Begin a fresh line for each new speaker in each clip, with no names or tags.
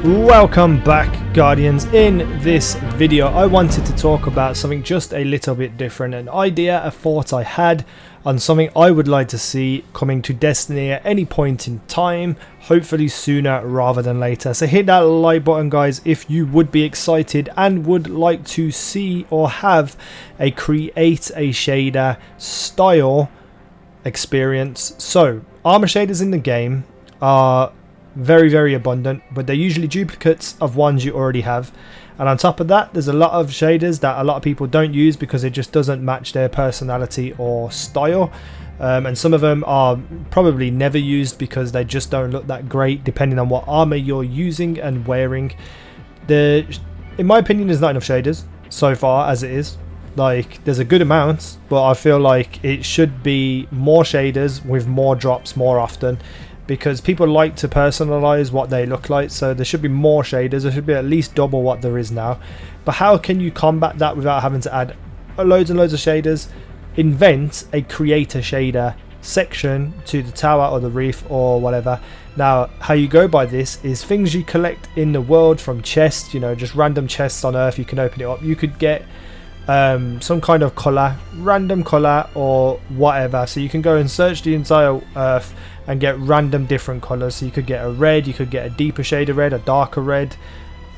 Welcome back, Guardians. In this video I wanted to talk about something just a little bit different, an idea, a thought I had on something I would like to see coming to Destiny at any point in time, hopefully sooner rather than later. So hit that like button, guys, if you would be excited and would like to see or have a create a shader style experience. So armor shaders in the game are very abundant, but they're usually duplicates of ones you already have, and on top of that there's a lot of shaders that a lot of people don't use because it just doesn't match their personality or style, and some of them are probably never used because they just don't look that great depending on what armor you're using and wearing. In my opinion, there's not enough shaders so far as it is. Like, there's a good amount, but I feel like it should be more shaders with more drops more often, because people like to personalize what they look like. So there should be more shaders. There should be at least double what there is now. But how can you combat that without having to add loads and loads of shaders? Invent a creator shader section to the tower or the reef or whatever. Now, how you go by this is things you collect in the world from chests, you know, just random chests on Earth. You can open it up. You could get some kind of color, random color or whatever. So you can go and search the entire Earth and get random different colors. So you could get a red, you could get a deeper shade of red, a darker red,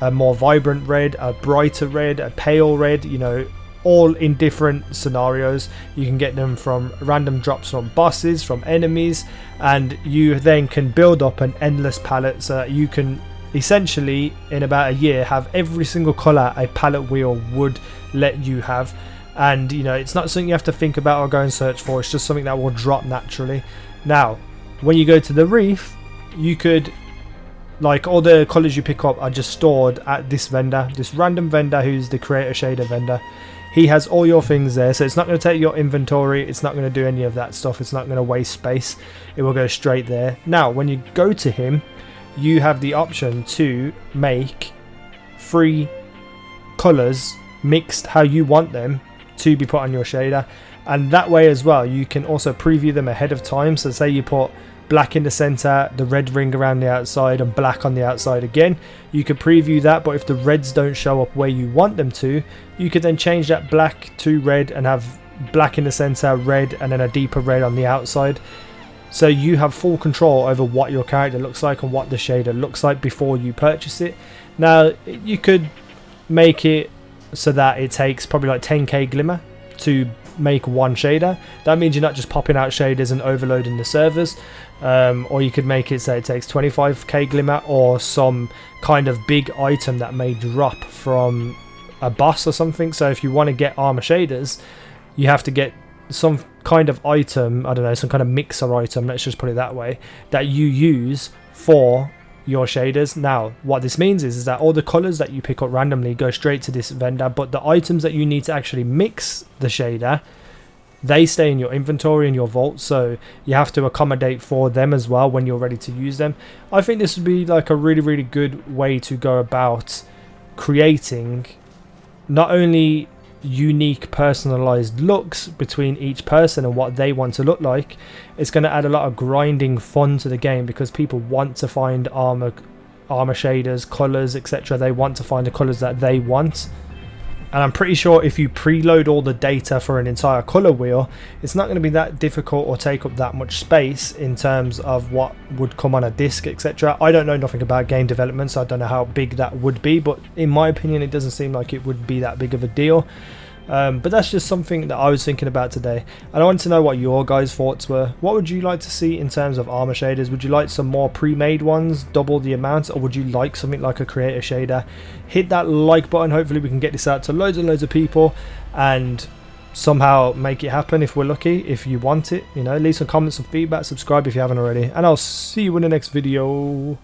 a more vibrant red, a brighter red, a pale red, you know, all in different scenarios. You can get them from random drops from bosses, from enemies, and you then can build up an endless palette so that you can essentially in about a year have every single color a palette wheel would let you have. And you know, it's not something you have to think about or go and search for, it's just something that will drop naturally. Now when you go to the reef, you could, like, all the colors you pick up are just stored at this vendor, this random vendor who's the creator shader vendor. He has all your things there, so it's not going to take your inventory, it's not going to do any of that stuff, it's not going to waste space, it will go straight there. Now when you go to him, you have the option to make 3 colors mixed how you want them to be put on your shader, and that way as well you can also preview them ahead of time. So say you put black in the center, the red ring around the outside, and black on the outside again, you could preview that. But if the reds don't show up where you want them to, you could then change that black to red and have black in the center, red, and then a deeper red on the outside. So you have full control over what your character looks like and what the shader looks like before you purchase it. Now you could make it so that it takes probably like 10k glimmer to make one shader. That means you're not just popping out shaders and overloading the servers. Or you could make it so it takes 25k glimmer or some kind of big item that may drop from a boss or something. So if you want to get armor shaders, you have to get some kind of item, I don't know, some kind of mixer item, let's just put it that way, that you use for your shaders. Now what this means is that all the colors that you pick up randomly go straight to this vendor, but the items that you need to actually mix the shader, they stay in your inventory and your vault, so you have to accommodate for them as well when you're ready to use them. I think this would be like a really good way to go about creating not only unique personalized looks between each person and what they want to look like, it's going to add a lot of grinding fun to the game because people want to find armor shaders, colors, etc. They want to find the colors that they want. And I'm pretty sure if you preload all the data for an entire color wheel, it's not going to be that difficult or take up that much space in terms of what would come on a disc, etc. I don't know nothing about game development, so I don't know how big that would be, but in my opinion it doesn't seem like it would be that big of a deal. But that's just something that I was thinking about today, and I wanted to know what your guys' thoughts were. What would you like to see in terms of armor shaders? Would you like some more pre-made ones, double the amount, or would you like something like a creator shader? Hit that like button. Hopefully we can get this out to loads and loads of people and somehow make it happen if we're lucky. If you want it, you know, leave some comments, some feedback, subscribe if you haven't already, and I'll see you in the next video.